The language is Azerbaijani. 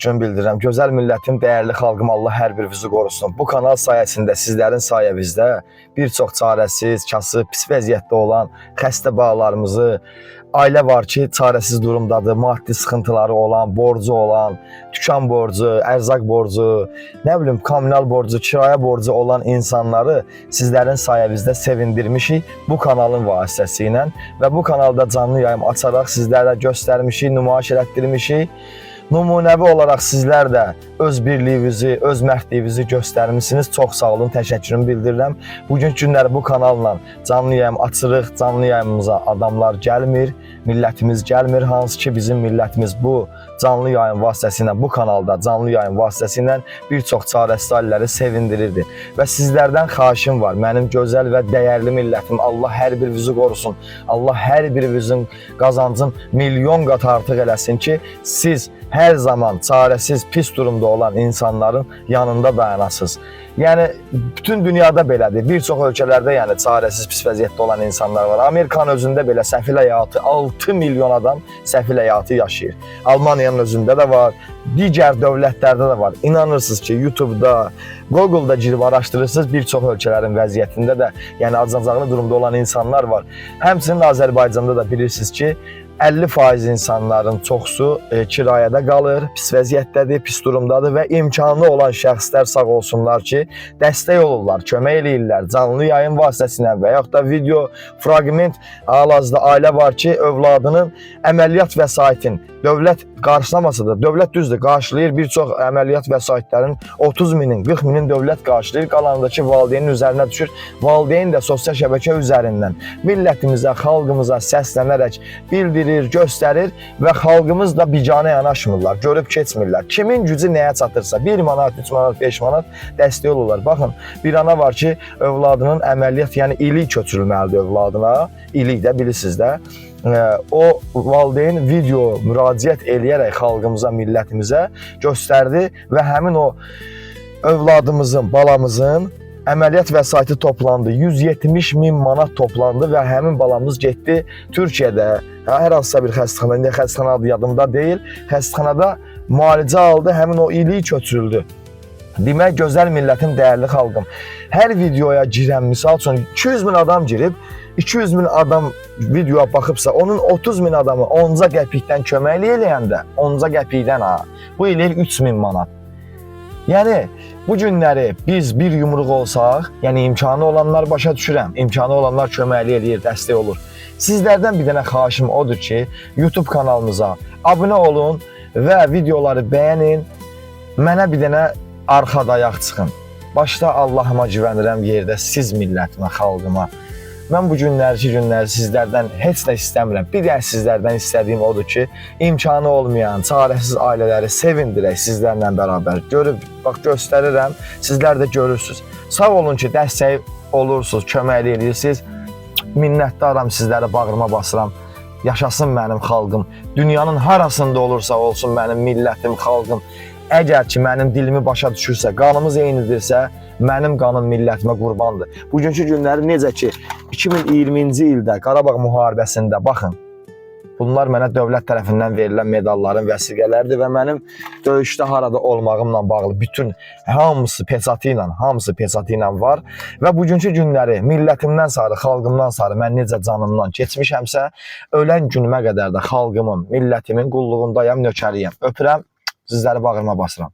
Gün bildirirəm. Gözəl millətim, dəyərli xalqım, Allah hər birinizi qorusun. Bu kanal sayəsində, sizlərin sayəvizdə bir çox çarəsiz, kasıb, pis vəziyyətdə olan xəstə bağlarımızı, ailə var ki, çarəsiz durumdadır, maddi sıxıntıları olan, borcu olan, dükan borcu, ərzaq borcu, nə bilim, kommunal borcu, kirayə borcu olan insanları sizlərin sayəvizdə sevindirmişik bu kanalın vasitəsilə və bu kanalda canlı yayım açaraq sizlərə göstərmişik, nümayiş elətdirmişik. Nümunəvi olaraq sizlər də öz birliyinizi, öz mərdliyinizi göstərmişsiniz. Çox sağ olun, təşəkkürümü bildirirəm. Bugünkü günləri bu kanalla canlı yayım açırıq. Canlı yayımımıza adamlar gəlmir, millətimiz gəlmir. Hansı ki bizim millətimiz bu canlı yayım vasitəsilə, bu kanalda canlı yayım vasitəsilə bir çox çarəsiz ailələri sevindirirdi. Və sizlərdən xahişim var. Mənim gözəl və dəyərli millətim, Allah hər birinizi qorusun. Allah hər birinizin qazancın milyon qat artıq eləsin ki, siz hər zaman çarəsiz, pis durumda olan insanların yanında dayanasınız. Yəni, bütün dünyada belədir. Bir çox ölkələrdə yəni, çarəsiz, pis vəziyyətdə olan insanlar var. Amerikanın özündə belə səfil həyatı, 6 milyon adam səfil həyatı yaşayır. Almaniyanın özündə də var, digər dövlətlərdə də var. İnanırsınız ki, YouTube'da, Google'da girib araşdırırsınız, bir çox ölkələrin vəziyyətində də yəni, acınacaqlı durumda olan insanlar var. Həmçinin Azərbaycanda da bilirsiniz ki, 50% insanların çoxsu kirayədə qalır, pis vəziyyətdədir, pis durumdadır və imkanı olan şəxslər sağ olsunlar ki, dəstək olurlar, kömək eləyirlər, canlı yayın vasitəsilə və yaxud da video fraqment hal-hazırda ailə var ki, övladının əməliyyat vəsaitin dövlət qarşılamasa da, dövlət düzdür, qarşılayır bir çox əməliyyat vəsaitlərin 30 minin, 40 minin dövlət qarşılayır, qalanındakı valideynin üzərinə düşür. Valideyn də sosial şəbəkə üzərindən millətimizə, xalqımıza səslənərək bildirir, göstərir və xalqımız da bicanə yanaşmırlar, görüb keçmirlər. Kimin gücü nəyə çatırsa, 1 manat, 3 manat, 5 manat dəstək olurlar. Baxın, bir ana var ki, övladının əməliyyat, yəni ilik köçürülməlidir övladına, ilik də bilirsiniz də. O valideyn video müraciət eləyərək xalqımıza, millətimizə göstərdi və həmin o övladımızın, balamızın əməliyyat vəsaiti toplandı. 170 min manat toplandı və həmin balamız getdi Türkiyədə, hər hansısa bir xəstəxana, indi xəstəxana adı yadımda deyil, xəstəxanada müalicə aldı, həmin o iliyi köçürüldü. Demək, gözəl millətim, dəyərli xalqım, hər videoya girən, misal üçün 200 min adam girib, 200 min adam videoya baxıbsa, onun 30 min adamı 10 qəpikdən köməkli eləyəndə, 10 qəpikdən bu eləyir 3 min manat. Yəni, bu günləri biz bir yumruq olsaq, yəni imkanı olanlar başa düşürəm, imkanı olanlar köməkli eləyir, dəstək olur. Sizlərdən bir dənə xahişim odur ki, YouTube kanalımıza abunə olun və videoları bəyənin, mənə bir dənə arxada ayaq çıxın. Başda Allahıma güvənirəm yerdə, siz millətimə, xalqıma. Mən bu günləri sizlərdən heç nə istəmirəm. Bir də sizlərdən istədiyim odur ki, imkanı olmayan, çarəsiz ailələri sevindirək sizlərlə bərabər. Görüb, bax, göstərirəm, sizlər də görürsünüz. Sağ olun ki, dəstək olursunuz, köməkli edirsiniz. Minnətdaram, sizlərə bağrıma basıram. Yaşasın mənim xalqım. Dünyanın harasında olursa olsun mənim millətim, xalqım. Əgər ki, mənim dilimi başa düşürsə, qanımız eynidirsə, mənim qanım millətimə qurbandır. Bugünkü günləri necə ki, 2020-ci ildə Qarabağ müharibəsində, baxın, bunlar mənə dövlət tərəfindən verilən medalların vəsiqələridir və mənim döyüşdə harada olmağımla bağlı bütün hamısı peçatı ilə var. Və bugünkü günləri millətimdən sarı, xalqımdan sarı mən necə canımdan keçmişəmsə, ölən günümə qədər də xalqımın, millətimin qulluğundayam, nökəriyəm. Öpürəm, sizləri bağrıma basıram.